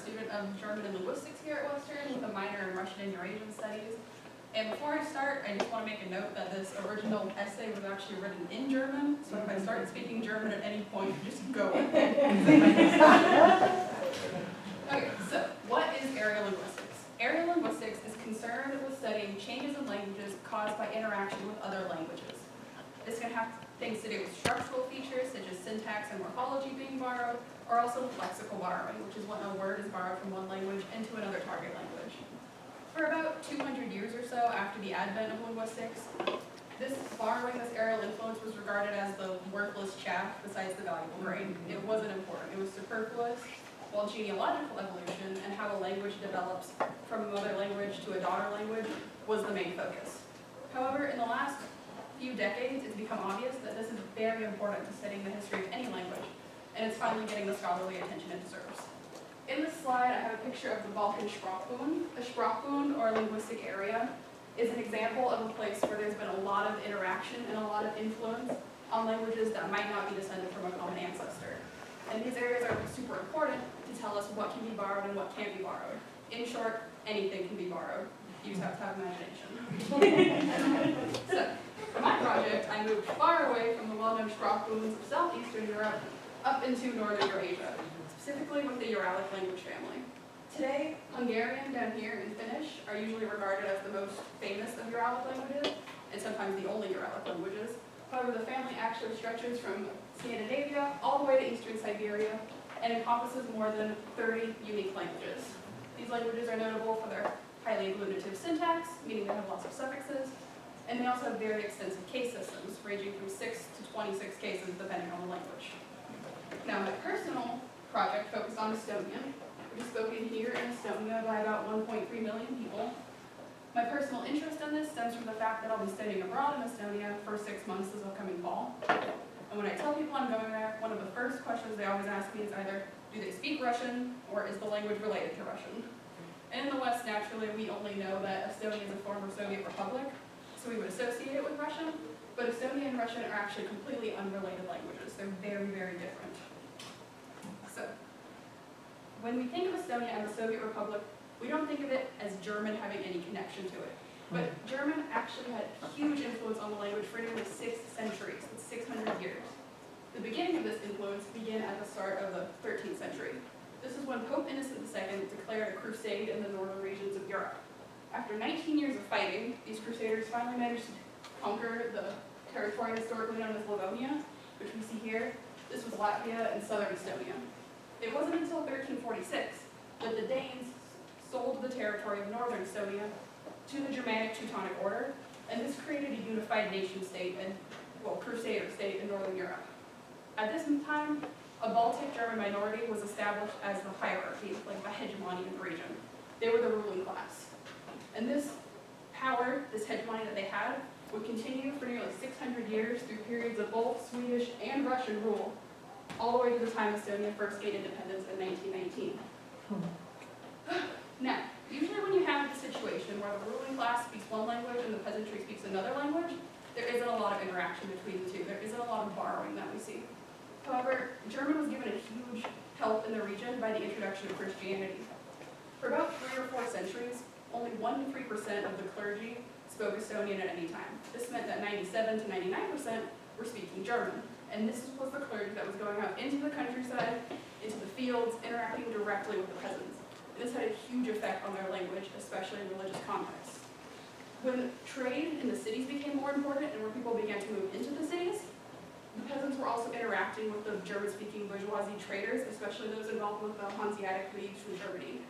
student of German and Linguistics here at Western with a minor in Russian and Eurasian Studies. And before I start, I just want to make a note that this original essay was actually written in German, so if I start speaking German at any point, just go with it. Okay, so what is areal linguistics? Areal linguistics is concerned with studying changes in languages caused by interaction with other languages. This can have things to do with structural features such as syntax and morphology being borrowed, or also lexical borrowing, which is when a word is borrowed from one language into another target language. For about 200 years or so after the advent of linguistics, this borrowing, this areal influence, was regarded as the worthless chaff besides the valuable grain. It wasn't important, it was superfluous, while genealogical evolution and how a language develops from a mother language to a daughter language was the main focus. However, in the last few decades, it's become obvious that this is very important to studying the history of any language, and it's finally getting the scholarly attention it deserves. In this slide, I have a picture of the Balkan Sprachbund. A Sprachbund, or linguistic area, is an example of a place where there's been a lot of interaction and a lot of influence on languages that might not be descended from a common ancestor. And these areas are super important to tell us what can be borrowed and what can't be borrowed. In short, anything can be borrowed. You just have to have imagination. So, for my project, I moved far away from the well-known Sprachbunds of southeastern Europe up into northern Eurasia, specifically with the Uralic language family. Today, Hungarian down here and Finnish are usually regarded as the most famous of Uralic languages, and sometimes the only Uralic languages. However, the family actually stretches from Scandinavia all the way to eastern Siberia and encompasses more than 30 unique languages. These languages are notable for their highly agglutinative syntax, meaning they have lots of suffixes, and they also have very extensive case systems, ranging from 6 to 26 cases depending on the language. Now, my personal project focused on Estonian, which is spoken here in Estonia by about 1.3 million people. My personal interest in this stems from the fact that I'll be studying abroad in Estonia for 6 months this upcoming fall. And when I tell people I'm going there, one of the first questions they always ask me is either, do they speak Russian, or is the language related to Russian? And in the West, naturally, we only know that Estonia is a former Soviet republic, so we would associate it with Russian, but Estonian and Russian are actually completely unrelated languages. They're very, very different. So, when we think of Estonia and the Soviet Republic, we don't think of it as German having any connection to it. But German actually had huge influence on the language for nearly 6 centuries, that's 600 years. The beginning of this influence began at the start of the 13th century. This is when Pope Innocent II declared a crusade in the northern regions of Europe. After 19 years of fighting, these crusaders finally managed to conquer the territory historically known as Livonia, which we see here. This was Latvia and southern Estonia. It wasn't until 1346 that the Danes sold the territory of northern Estonia to the Germanic Teutonic Order, and this created a unified nation state and, well, crusader state in northern Europe. At this time, a Baltic German minority was established as the hierarchy, like the hegemony in the region. They were the ruling class. And this power, this hegemony that they had, would continue for nearly 600 years through periods of both Swedish and Russian rule, all the way to the time Estonia first gained independence in 1919. Now, usually when you have a situation where the ruling class speaks one language and the peasantry speaks another language, there isn't a lot of interaction between the two. There isn't a lot of borrowing that we see. However, German was given a huge help in the region by the introduction of Christianity. For about 3 or 4 centuries, only 1 to 3% of the clergy spoke Estonian at any time. This meant that 97 to 99% were speaking German. And this was the clergy that was going out into the countryside, into the fields, interacting directly with the peasants. And this had a huge effect on their language, especially in religious contexts. When trade in the cities became more important and where people began to move into the cities, the peasants were also interacting with the German-speaking bourgeoisie traders, especially those involved with the Hanseatic leagues from Germany.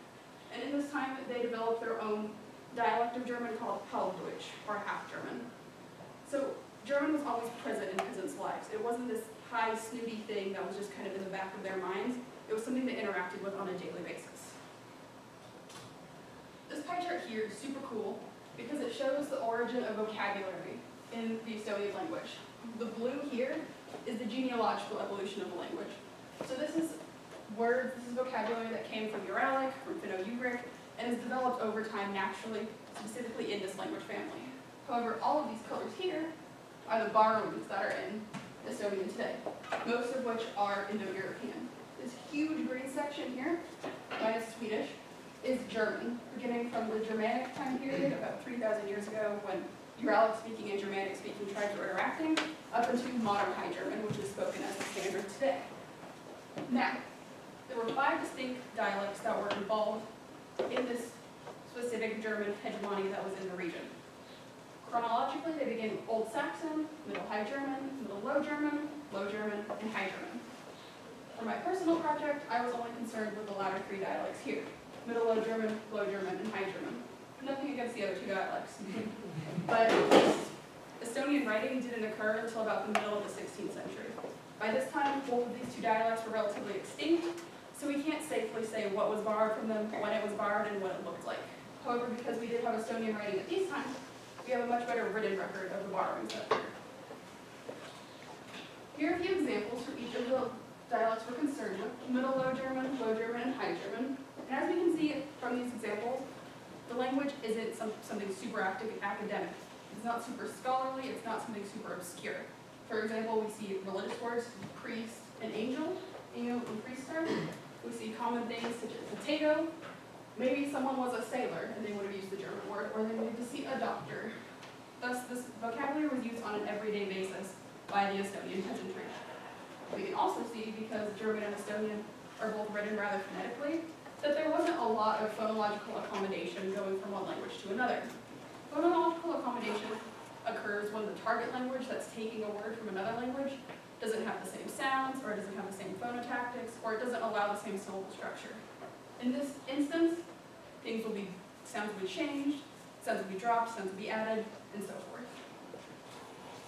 And in this time, they developed their own dialect of German called Halbdeutsch, or half-German. So German was always present in peasants' lives. It wasn't this high, snooty thing that was just kind of in the back of their minds. It was something they interacted with on a daily basis. This pie chart here is super cool because it shows the origin of vocabulary in the Estonian language. The blue here is the genealogical evolution of the language. So this is words, this is vocabulary that came from Uralic, from Finno-Ugric, and is developed over time naturally, specifically in this language family. However, all of these colors here are the borrowings that are in Estonian today, most of which are Indo-European. This huge green section here, minus 14-ish, is German, beginning from the Germanic time period, about 3,000 years ago, when Uralic speaking and Germanic speaking tribes were interacting, up into modern High German, which is spoken as the standard today. Now, there were 5 distinct dialects that were involved in this specific German hegemony that was in the region. Chronologically, they begin with Old Saxon, Middle High German, Middle Low German, Low German, and High German. For my personal project, I was only concerned with the latter 3 dialects here, Middle Low German, Low German, and High German. Nothing against the other 2 dialects. But Estonian writing didn't occur until about the middle of the 16th century. By this time, both of these 2 dialects were relatively extinct, so we can't safely say what was borrowed from them, when it was borrowed, and what it looked like. However, because we did have Estonian writing at these times, we have a much better written record of the borrowings that occurred. Here are a few examples for each of the dialects we're concerned with: Middle Low German, Low German, and High German. And as we can see from these examples, the language isn't something super academic. It's not super scholarly, it's not something super obscure. For example, we see religious words, priest and angel and priester. We see common things such as potato. Maybe someone was a sailor and they would have used the German word, or they needed to see a doctor. Thus, this vocabulary was used on an everyday basis by the Estonian peasantry. We can also see, because German and Estonian are both written rather phonetically, that there wasn't a lot of phonological accommodation going from one language to another. Phonological accommodation occurs when the target language that's taking a word from another language doesn't have the same sounds, or it doesn't have the same phonotactics, or it doesn't allow the same syllable structure. In this instance, sounds will be changed, sounds will be dropped, sounds will be added, and so forth.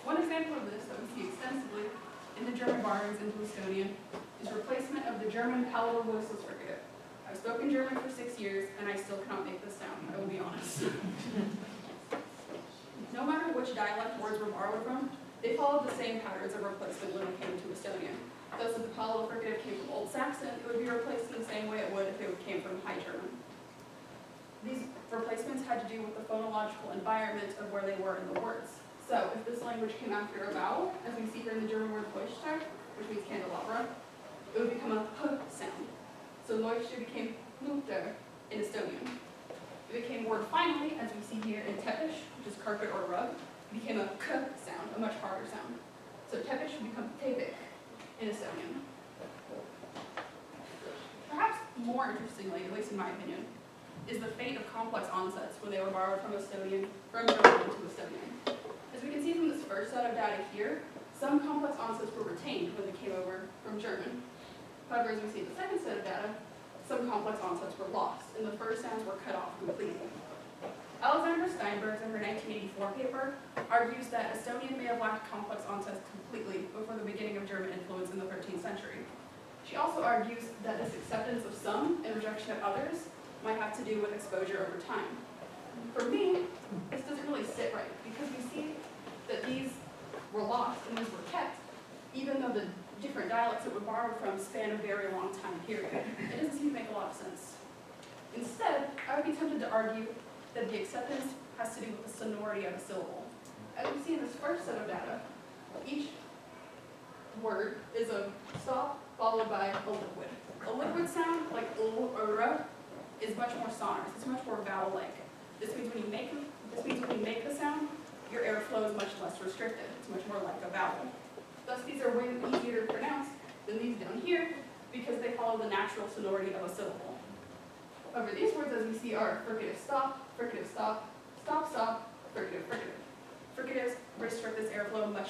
One example of this that we see extensively in the German borrowings into Estonian is replacement of the German palatal voiceless fricative. I've spoken German for 6 years, and I still cannot make this sound, I will be honest. No matter which dialect words were borrowed from, they followed the same patterns of replacement when it came to Estonian. Thus, if the palatal fricative came from Old Saxon, it would be replaced in the same way it would if it came from High German. These replacements had to do with the phonological environment of where they were in the words. So, if this language came after a vowel, as we see here in the German word Leuchter, which means candelabra, it would become a P sound. So Leuchter became Luther in Estonian. It became word finally, as we see here in Tepish, which is carpet or rug, it became a K sound, a much harder sound. So Tepish would become Tepik in Estonian. Perhaps more interestingly, at least in my opinion, is the fate of complex onsets when they were borrowed from German into Estonian. As we can see from this first set of data here, some complex onsets were retained when they came over from German. However, as we see in the second set of data, some complex onsets were lost, and the first sounds were cut off completely. Alexandra Steinberg, in her 1984 paper, argues that Estonian may have lacked complex onsets completely before the beginning of German influence in the 13th century. She also argues that this acceptance of some and rejection of others might have to do with exposure over time. For me, this doesn't really sit right, because we see that these were lost and these were kept, even though the different dialects that were borrowed from span a very long time period. It doesn't seem to make a lot of sense. Instead, I would be tempted to argue that the acceptance has to do with the sonority of a syllable. As we see in this first set of data, each word is a stop followed by a liquid. A liquid sound, like l or r, is much more sonorous. It's much more vowel-like. This means when you make the sound, your airflow is much less restricted. It's much more like a vowel. Thus, these are way easier to pronounce than these down here because they follow the natural sonority of a syllable. However, these words, as we see, are fricative stop, stop, stop, fricative, fricative. Fricatives restrict this airflow much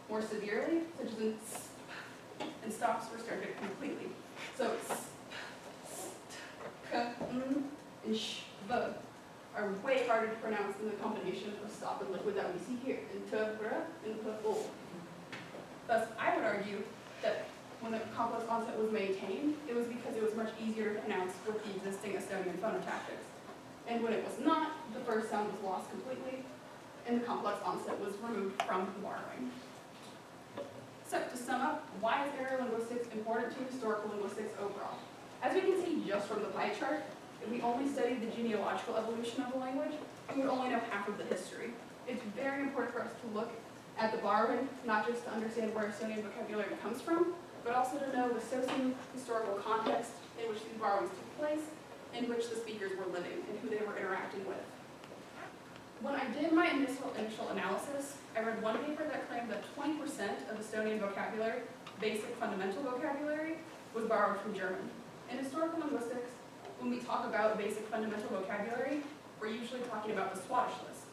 more severely, such as in s, and stops restrict it completely. So s, k, and sh, v are way harder to pronounce than the combination of stop and liquid that we see here, in t, r, and p, o. Thus, I would argue that when the complex onset was maintained, it was because it was much easier to pronounce with the existing Estonian phonotactics. And when it was not, the first sound was lost completely, and the complex onset was removed from the borrowing. So, to sum up, why is areal linguistics important to historical linguistics overall? As we can see just from the pie chart, if we only studied the genealogical evolution of the language, we would only know half of the history. It's very important for us to look at the borrowing, not just to understand where Estonian vocabulary comes from, but also to know the socio-historical context in which these borrowings took place, in which the speakers were living and who they were interacting with. When I did my initial analysis, I read one paper that claimed that 20% of Estonian vocabulary, basic fundamental vocabulary, was borrowed from German. In historical linguistics, when we talk about basic fundamental vocabulary, we're usually talking about the Swadesh list.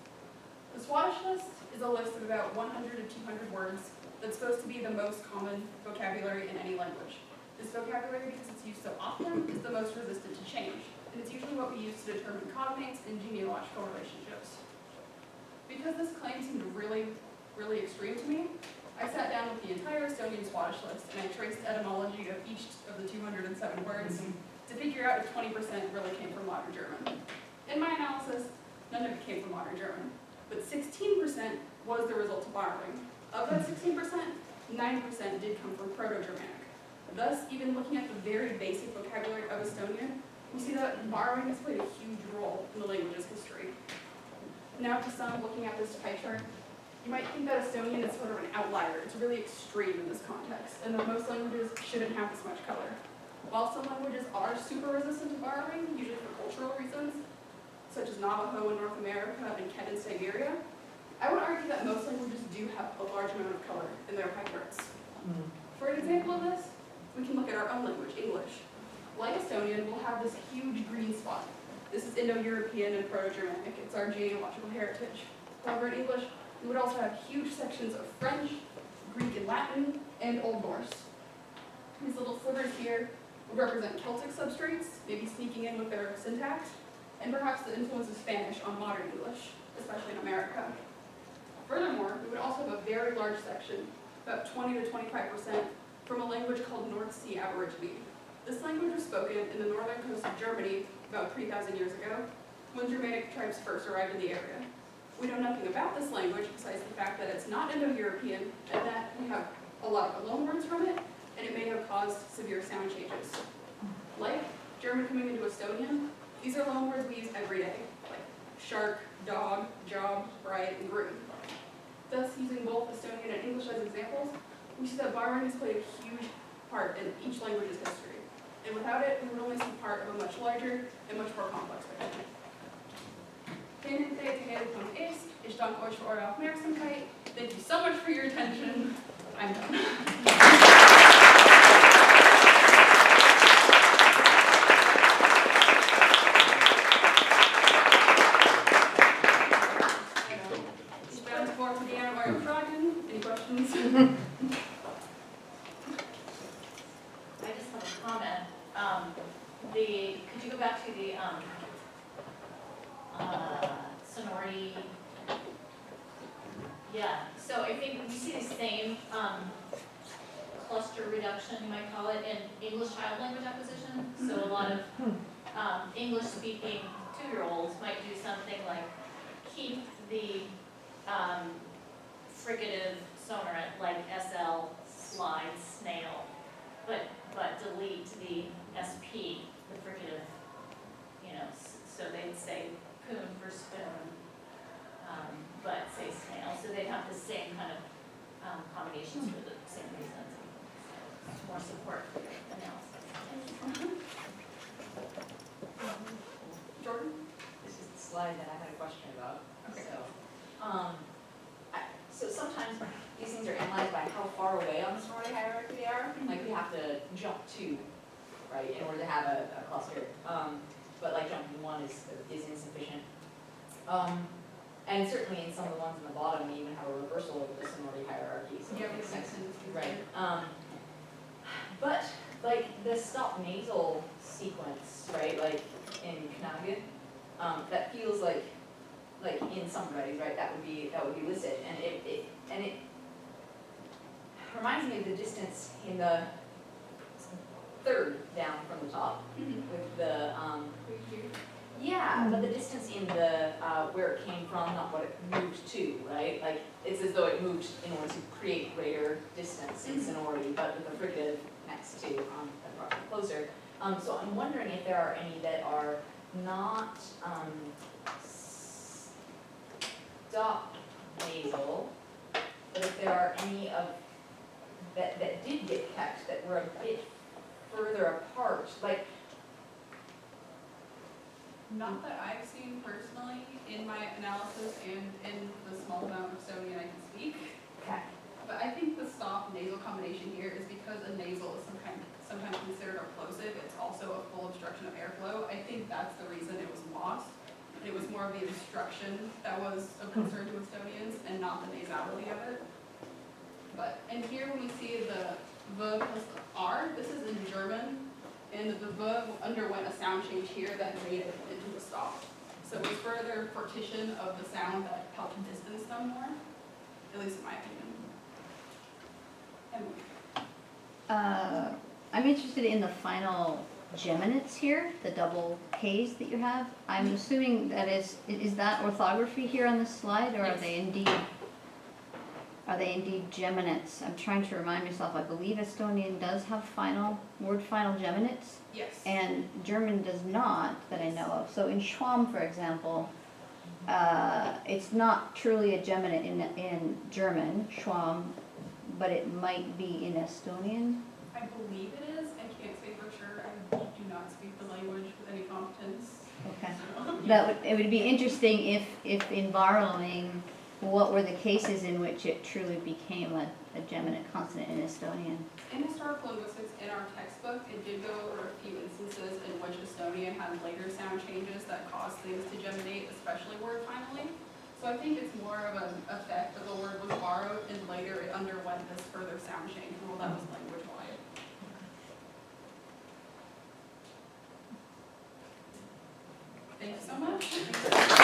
The Swadesh list is a list of about 100 to 200 words that's supposed to be the most common vocabulary in any language. This vocabulary, because it's used so often, is the most resistant to change, and it's usually what we use to determine cognates and genealogical relationships. Because this claim seemed really, really extreme to me, I sat down with the entire Estonian Swadesh list and I traced the etymology of each of the 207 words to figure out if 20% really came from modern German. In my analysis, none of it came from modern German, but 16% was the result of borrowing. Of that 16%, 9% did come from Proto-Germanic. Thus, even looking at the very basic vocabulary of Estonian, we see that borrowing has played a huge role in the language's history. Now to some looking at this pie chart, you might think that Estonian is sort of an outlier. It's really extreme in this context, and that most languages shouldn't have this much color. While some languages are super resistant to borrowing, usually for cultural reasons, such as Navajo in North America and Ket in Siberia, I would argue that most languages do have a large amount of color in their pie charts. For an example of this, we can look at our own language, English. Like Estonian, we'll have this huge green spot. This is Indo-European and Proto-Germanic. It's our genealogical heritage. However, in English, we would also have huge sections of French, Greek and Latin, and Old Norse. These little slivers here would represent Celtic substrates, maybe sneaking in with their syntax, and perhaps the influence of Spanish on modern English, especially in America. Furthermore, we would also have a very large section, about 20 to 25%, from a language called North Sea Aborigine. This language was spoken in the northern coast of Germany about 3,000 years ago, when Germanic tribes first arrived in the area. We know nothing about this language besides the fact that it's not Indo-European and that we have a lot of loanwords from it, and it may have caused severe sound changes. Like German coming into Estonian, these are loanwords we use every day, like shark, dog, job, bride, and groom. Thus, using both Estonian and English as examples, we see that borrowing has played a huge part in each language's history. And without it, we would only see part of a much larger and much more complex picture. Ich danke euch für eure Aufmerksamkeit. Thank you so much for your attention. I'm done. Any questions? I just have a comment. Could you go back to the sonority? Yeah, so I think we see the same cluster reduction, you might call it, in English child language acquisition. So a lot of English-speaking 2-year-olds might do something like keep the fricative sonorant, like SL, slide, snail, but delete the SP, the fricative, so they'd say poon for spoon, but say snail. So they'd have the same kind of combinations for the same reasons. So more support for your analysis. Jordan? This is the slide that I had a question about. Okay. So sometimes these things are analyzed by how far away on the sonority hierarchy they are. Like we have to jump 2, right, in order to have a cluster. But like jumping 1 is insufficient. And certainly in some of the ones in the bottom, we even have a reversal of the sonority hierarchy. So Yeah, it makes sense. right. But like the stop nasal sequence, right, like in Knagen, that feels like in some writings, right, that would be licit, and it reminds me of the distance in the 3rd down from the top with the yeah, but the distance in the where it came from, not what it moved to, right? Like it's as though it moved in order to create greater distance in sonority, but with the fricative next to closer. So I'm wondering if there are any that are not stop nasal, but if there are any of that did get kept that were a bit further apart, like Not that I've seen personally in my analysis and in the small amount of Estonian I can speak. Okay. But I think the stop nasal combination here is because a nasal is sometimes considered a plosive. It's also a full obstruction of airflow. I think that's the reason it was lost. It was more of the obstruction that was of concern to Estonians and not the nasality of it. But, and here when we see the V plus the R, this is in German, and the V underwent a sound change here that made it into a stop. So it was further partition of the sound that helped distance them more, at least in my opinion. I'm interested in the final geminates here, the double Ks that you have. I'm assuming that is that orthography here on this slide, or Yes. are they indeed geminates? I'm trying to remind myself, I believe Estonian does have word final geminates, Yes. and German does not, that I know of. So in Schwamm, for example, it's not truly a geminate in German, Schwamm, but it might be in Estonian. I believe it is. I can't say for sure. I do not speak the language with any competence. Okay. So. It would be interesting if in borrowing, what were the cases in which it truly became a geminate consonant in Estonian? In historical linguistics, in our textbook, it did go over a few instances in which Estonian had later sound changes that caused things to geminate, especially word finally. So I think it's more of an effect that the word was borrowed and later it underwent this further sound change. Well, that was language-wide. Thank you so much.